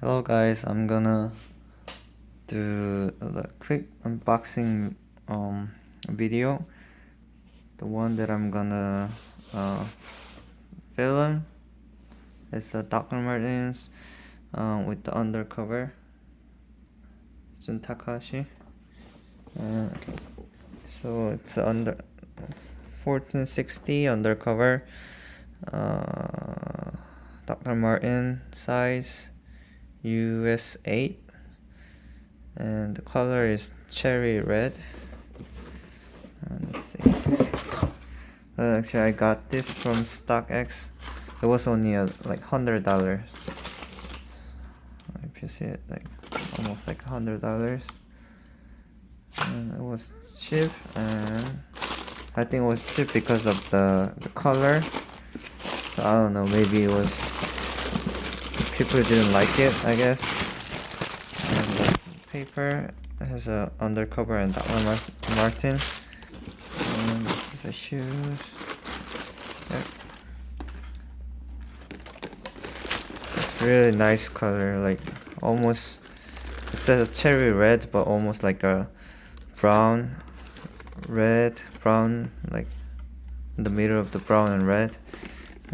Hello guys, I'm gonna do a quick unboxing video. The one that I'm gonna film is the Dr. Martens with the Undercover. Jun Takashi. Okay. So it's under 1460 Undercover. Dr. Martens size US 8, and the color is cherry red. Let's see. Actually, I got this from StockX. It was only like $100. If you see it, like almost like $100. And it was cheap, and I think it was cheap because of the color. So I don't know, maybe it was people didn't like it, I guess. And the paper has a Undercover and Dr. Martens. And this is the shoes. Yep. It's really nice color, like almost, it says a cherry red, but almost like a brown, like in the middle of the brown and red.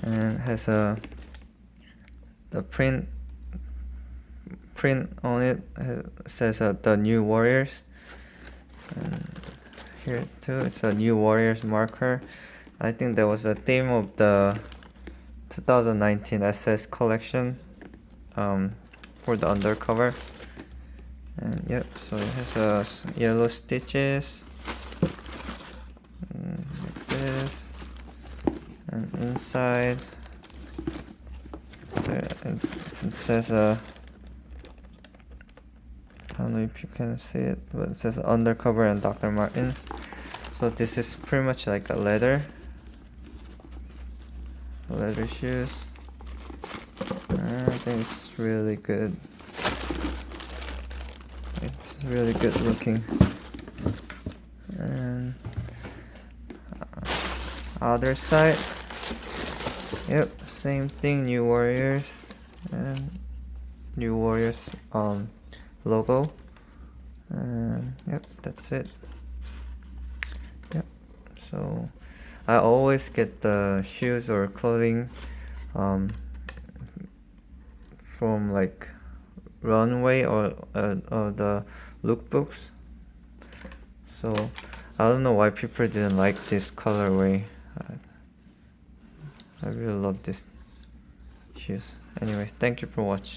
And it has the print on it. It says the New Warriors, and here too it's a New Warriors marker. I think that was the theme of the 2019 SS collection for the Undercover. And yep, so it has yellow stitches like this, and inside it says I don't know if you can see it, but it says Undercover and Dr. Martens. So this is pretty much like a leather shoes. I think it's really good. It's really good looking. And other side, yep, same thing. New Warriors, and New Warriors logo. And yep, that's it. Yep. So I always get the shoes or clothing from like Runway or the lookbooks. So I don't know why people didn't like this colorway. I really love this shoes. Anyway, thank you for watching.